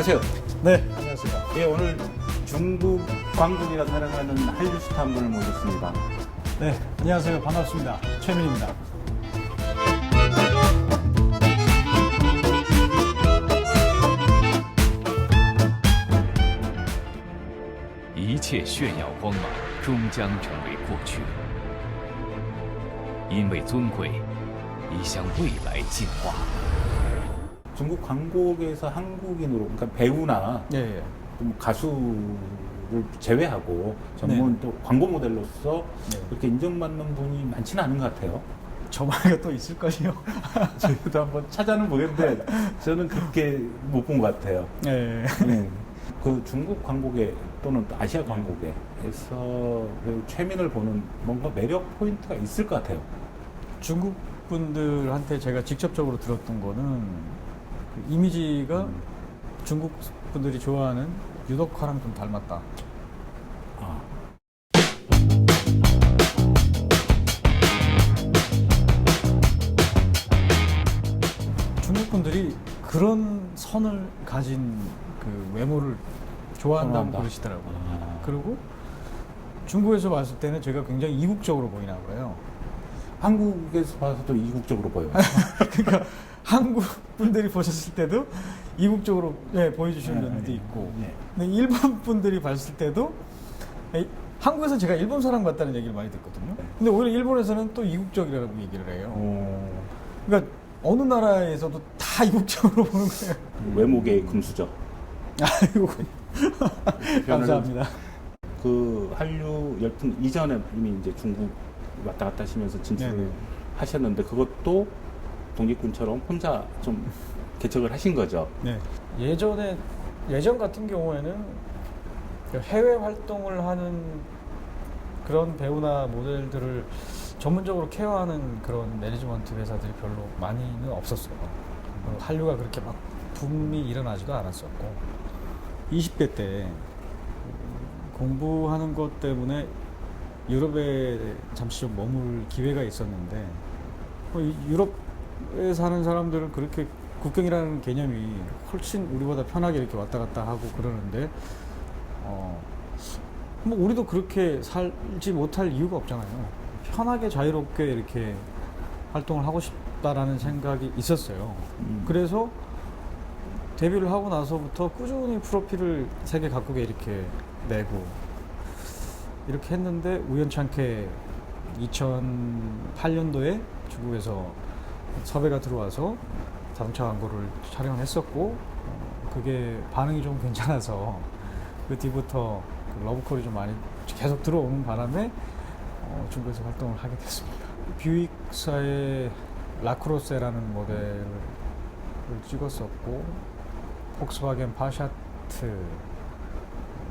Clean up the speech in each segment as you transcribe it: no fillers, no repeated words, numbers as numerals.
안녕하세요. 네, 안녕하세요. 예, 오늘 중국 광군이가 사랑하는 한류 스타 한 분을 모셨습니다. 네, 안녕하세요. 반갑습니다. 최민입니다.一切炫耀光芒终将成为过去，因为尊贵已向未来进化。 중국 광고계에서 한국인으로, 그러니까 배우나 예, 예. 좀 가수를 제외하고 전문 또 광고 모델로서 네. 그렇게 인정받는 분이 많지는 않은 것 같아요. 저 말고 또 있을걸요? 저희도 한번 찾아는 보겠는데 저는 그렇게 못 본 것 같아요. 예. 네. 그 중국 광고계 또는 또 아시아 광고계에서 배우 최민을 보는 뭔가 매력 포인트가 있을 것 같아요. 중국 분들한테 제가 직접적으로 들었던 거는 그 이미지가 중국 분들이 좋아하는 유덕화랑 좀 닮았다. 아. 중국 분들이 그런 선을 가진 그 외모를 좋아한다고 선호한다. 그러시더라고요. 아. 그리고 중국에서 봤을 때는 제가 굉장히 이국적으로 보이나 그래요. 한국에서 봐서도 이국적으로 보여요. 그러니까 한국 분들이 보셨을 때도 이국적으로 보여주시는 면도 있고, 네. 근데 일본 분들이 봤을 때도 한국에서 제가 일본 사람 같다는 얘기를 많이 듣거든요. 근데 오히려 일본에서는 또 이국적이라고 얘기를 해요. 그러니까 어느 나라에서도 다 이국적으로 보는 거예요. 외모계의 금수저. 아이고 감사합니다. 그 한류 열풍 이전에 이미 이제 중국 왔다 갔다 하시면서 진출을 네네. 하셨는데 그것도 독립군처럼 혼자 좀 개척을 하신 거죠. 네. 예전 같은 경우에는 해외 활동을 하는 그런 배우나 모델들을 전문적으로 케어하는 그런 매니지먼트 회사들이 별로 많이는 없었어요. 한류가 그렇게 막 붐이 일어나지도 않았었고 20대 때 공부하는 것 때문에 유럽에 잠시 좀 머물 기회가 있었는데 유럽에 사는 사람들은 그렇게 국경이라는 개념이 훨씬 우리보다 편하게 이렇게 왔다 갔다 하고 그러는데 뭐 우리도 그렇게 살지 못할 이유가 없잖아요. 편하게 자유롭게 이렇게 활동을 하고 싶다라는 생각이 있었어요. 그래서 데뷔를 하고 나서부터 꾸준히 프로필을 세계 각국에 이렇게 내고 이렇게 했는데 우연찮게 2008년도에 중국에서 섭외가 들어와서 자동차 광고를 촬영을 했었고 그게 반응이 좀 괜찮아서 그 뒤부터 그 러브콜이 좀 많이 계속 들어오는 바람에 중국에서 활동을 하게 됐습니다. 뷰익사의 라크로세라는 모델을 찍었었고 폭스바겐 파샤트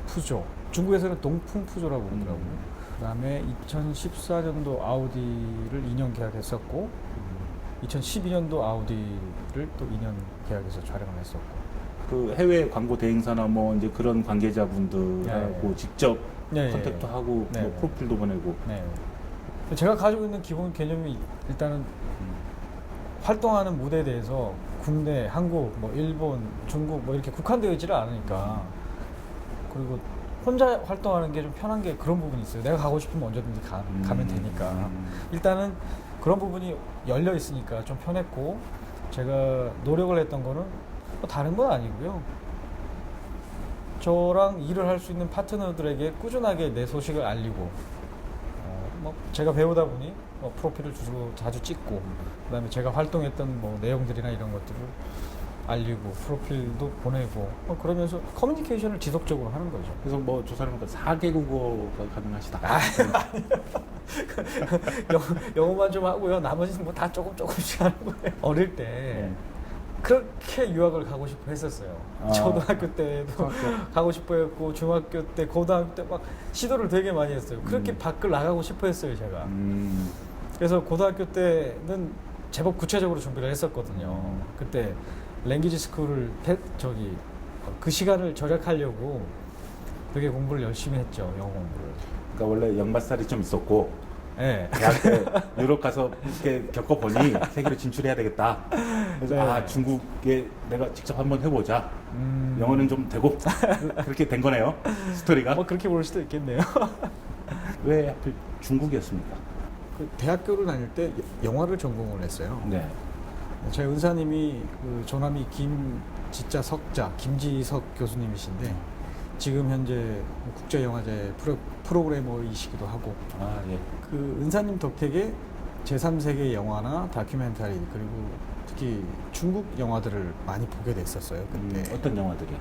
푸조, 중국에서는 동풍 푸조라고 그러더라고요. 그 다음에 2014년도 아우디를 2년 계약했었고 2012년도 아우디를 또 2년 계약해서 촬영을 했었고 그 해외 광고 대행사나 뭐 이제 그런 관계자분들하고 네. 직접 네. 컨택도 하고 네. 뭐 프로필도 보내고. 네. 제가 가지고 있는 기본 개념이 일단은 활동하는 무대에 대해서 국내, 한국, 뭐 일본, 중국 뭐 이렇게 국한되어 있지를 않으니까 그리고 혼자 활동하는 게 좀 편한 게 그런 부분이 있어요. 내가 가고 싶으면 언제든지 가면 되니까 일단은 그런 부분이 열려 있으니까 좀 편했고 제가 노력을 했던 거는 뭐 다른 건 아니고요. 저랑 일을 할 수 있는 파트너들에게 꾸준하게 내 소식을 알리고 뭐 제가 배우다 보니 뭐 프로필을 주로 자주 찍고 그다음에 제가 활동했던 뭐 내용들이나 이런 것들을 알리고 프로필도 보내고 그러면서 커뮤니케이션을 지속적으로 하는 거죠. 그래서 뭐 조사를 해보니까 4개국어가 가능하시다. 영어만 좀 하고요. 나머지는 뭐 다 조금씩 하는 거예요. 어릴 때 그렇게 유학을 가고 싶어 했었어요. 초등학교 때도 가고 싶어 했고 중학교 때, 고등학교 때 막 시도를 되게 많이 했어요. 그렇게 밖을 나가고 싶어 했어요, 제가. 그래서 고등학교 때는 제법 구체적으로 준비를 했었거든요. 그때 랭귀지 스쿨을 그 시간을 절약하려고 되게 공부를 열심히 했죠, 영어 공부를. 그러니까 원래 역마살이 좀 있었고 예. 대학 때 유럽 가서 이렇게 겪어보니 세계로 진출해야 되겠다. 그래서 네. 아 중국에 내가 직접 한번 해보자. 영어는 좀 되고 그렇게 된 거네요. 스토리가. 뭐 그렇게 볼 수도 있겠네요. 왜 하필 중국이었습니까? 그 대학교를 다닐 때 영화를 전공을 했어요. 네. 저희 은사님이 그 조남이 김지자 석자 김지석 교수님이신데 지금 현재 국제영화제 프로그래머이시기도 하고 아 예. 그 은사님 덕택에 제3세계 영화나 다큐멘터리 그리고 특히 중국 영화들을 많이 보게 됐었어요. 그때 어떤 영화들이요?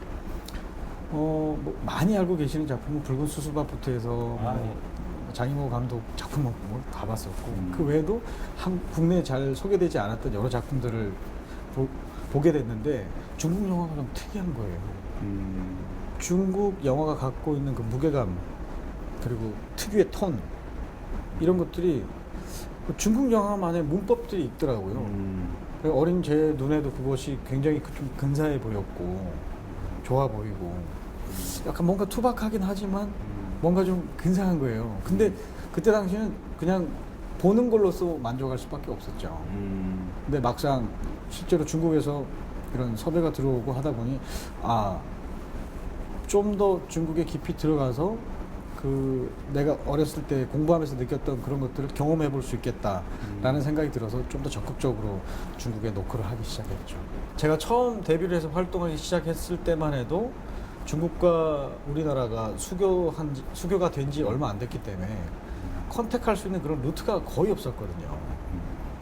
뭐 많이 알고 계시는 작품은 붉은 수수밭부터 해서 아, 뭐 장인모 감독 작품은 뭐 다 봤었고 그 외에도 국내에 잘 소개되지 않았던 여러 작품들을 보게 됐는데 중국 영화가 좀 특이한 거예요. 중국 영화가 갖고 있는 그 무게감 그리고 특유의 톤 이런 것들이 그 중국 영화만의 문법들이 있더라고요. 어린 제 눈에도 그것이 굉장히 좀 근사해 보였고 좋아 보이고 약간 뭔가 투박하긴 하지만 뭔가 좀 근사한 거예요. 근데 그때 당시에는 그냥 보는 걸로써 만족할 수밖에 없었죠. 근데 막상 실제로 중국에서 이런 섭외가 들어오고 하다 보니 좀 더 중국에 깊이 들어가서 그 내가 어렸을 때 공부하면서 느꼈던 그런 것들을 경험해 볼 수 있겠다라는 생각이 들어서 좀 더 적극적으로 중국에 노크를 하기 시작했죠. 제가 처음 데뷔를 해서 활동하기 시작했을 때만 해도 중국과 우리나라가 수교가 된 지 얼마 안 됐기 때문에 컨택할 수 있는 그런 루트가 거의 없었거든요.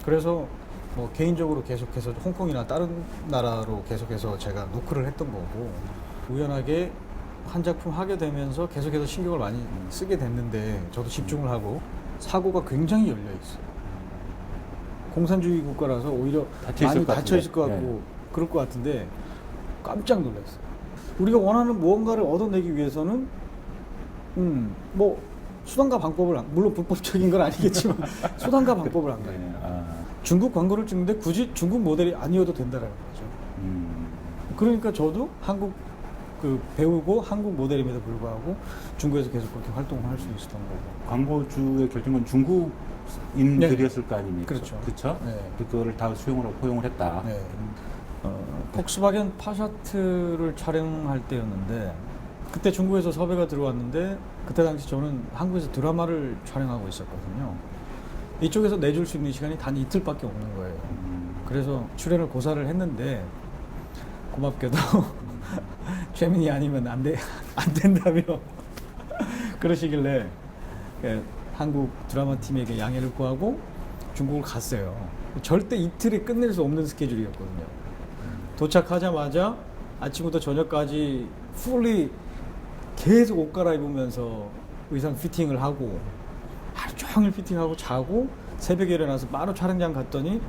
그래서 뭐 개인적으로 계속해서 홍콩이나 다른 나라로 계속해서 제가 노크를 했던 거고 우연하게 한 작품 하게 되면서 계속해서 신경을 많이 쓰게 됐는데 저도 집중을 하고 사고가 굉장히 열려 있어요. 공산주의 국가라서 오히려 많이 닫혀 있을 것 같고 그럴 것 같은데 깜짝 놀랐어요. 우리가 원하는 무언가를 얻어내기 위해서는 뭐 수단과 방법을 물론 불법적인 건 아니겠지만 수단과 방법을 안 가요. 중국 광고를 찍는데 굳이 중국 모델이 아니어도 된다라는 거죠. 그러니까 저도 한국 배우고 한국 모델임에도 불구하고 중국에서 계속 그렇게 활동을 할 수 있었던 거고. 광고주의 결정은 중국인들이었을 거 아닙니까? 그렇죠. 그렇죠? 네. 그거를 다 포용을 했다. 네. 폭스바겐 파샤트를 촬영할 때였는데 그때 중국에서 섭외가 들어왔는데 그때 당시 저는 한국에서 드라마를 촬영하고 있었거든요. 이쪽에서 내줄 수 있는 시간이 단 이틀밖에 없는 거예요. 그래서 출연을 고사를 했는데 고맙게도 최민이 아니면 안 된다며 그러시길래 한국 드라마 팀에게 양해를 구하고 중국을 갔어요. 절대 이틀에 끝낼 수 없는 스케줄이었거든요. 도착하자마자 아침부터 저녁까지 풀리 계속 옷 갈아입으면서 의상 피팅을 하고 하루 종일 피팅하고 자고 새벽에 일어나서 바로 촬영장 갔더니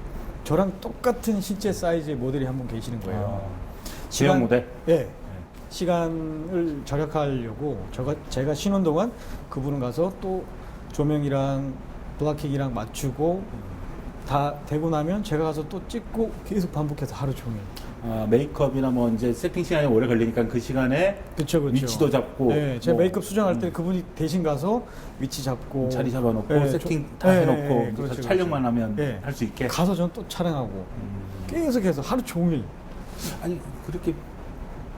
저랑 똑같은 실제 사이즈의 모델이 한 분 계시는 거예요. 지역 모델? 네. 시간을 절약하려고 제가 쉬는 동안 그분은 가서 또 조명이랑 블라킹이랑 맞추고 다 되고 나면 제가 가서 또 찍고 계속 반복해서 하루 종일. 메이크업이나 뭐 이제 세팅 시간이 오래 걸리니까 그 시간에 그쵸. 위치도 잡고 네, 제 메이크업 수정할 때 그분이 대신 가서 위치 잡고 자리 잡아놓고 네, 세팅 다 해놓고 그렇죠, 촬영만 하면 네. 할 수 있게 가서 저는 또 촬영하고 계속해서 하루 종일. 아니 그렇게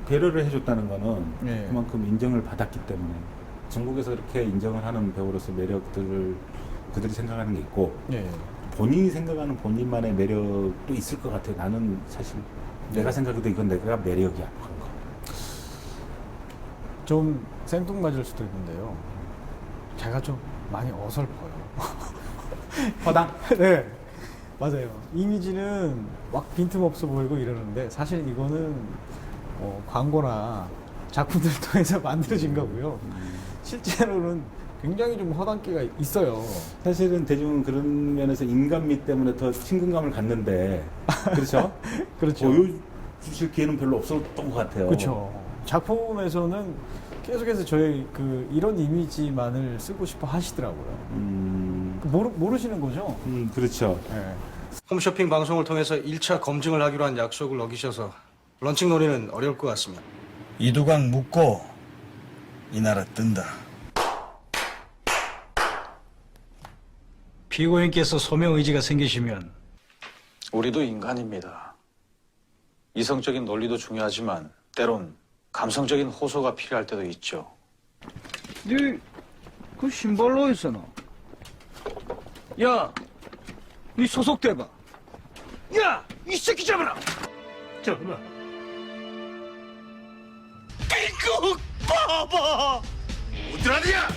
배려를 해줬다는 거는 네. 그만큼 인정을 받았기 때문에 중국에서 이렇게 인정을 하는 배우로서 매력들을 그들이 생각하는 게 있고 네. 본인이 생각하는 본인만의 매력도 있을 것 같아요. 나는 사실 내가 생각해도 이건 내가 매력이야. 그런 거. 좀 생뚱맞을 수도 있는데요. 제가 좀 많이 어설퍼요. 허당? 네, 맞아요. 이미지는 막 빈틈없어 보이고 이러는데 사실 이거는 광고나 작품들 통해서 만들어진 거고요. 실제로는 굉장히 좀 허당기가 있어요. 사실은 대중은 그런 면에서 인간미 때문에 더 친근감을 갖는데 그렇죠? 그렇죠. 보여주실 기회는 별로 없었던 것 같아요. 그렇죠. 작품에서는 계속해서 저희 이런 이미지만을 쓰고 싶어 하시더라고요. 모르시는 거죠? 그렇죠. 네. 홈쇼핑 방송을 통해서 1차 검증을 하기로 한 약속을 어기셔서 런칭 논의는 어려울 것 같습니다. 이두강 묻고 이 나라 뜬다. 피고인께서 소명 의지가 생기시면 우리도 인간입니다. 이성적인 논리도 중요하지만 때론 감성적인 호소가 필요할 때도 있죠. 그 신발로 했잖아. 야, 네 소속돼봐. 야, 이 새끼 잡아라. 전화. 빙긋 봐봐. 어디라냐?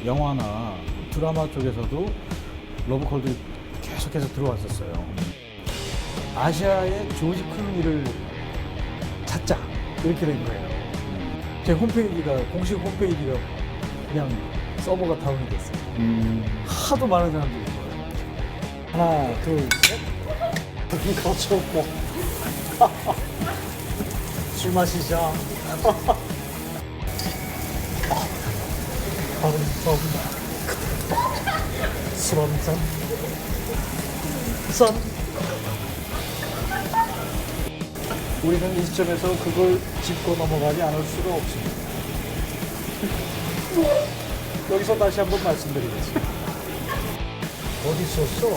영화나 드라마 쪽에서도 러브콜들이 계속해서 들어왔었어요. 아시아의 조지 클루니를 찾자 이렇게 된 거예요. 제 홈페이지가 공식 홈페이지가 그냥 서버가 다운이 됐어요. 하도 많은 사람들이 있어요. 하나, 둘, 셋. 이거 좋고. 술 마시자. 술 한 잔. 짠. 우리는 이 시점에서 그걸 짚고 넘어가지 않을 수가 없습니다. 여기서 다시 한번 말씀드리겠습니다. 어디 있었어?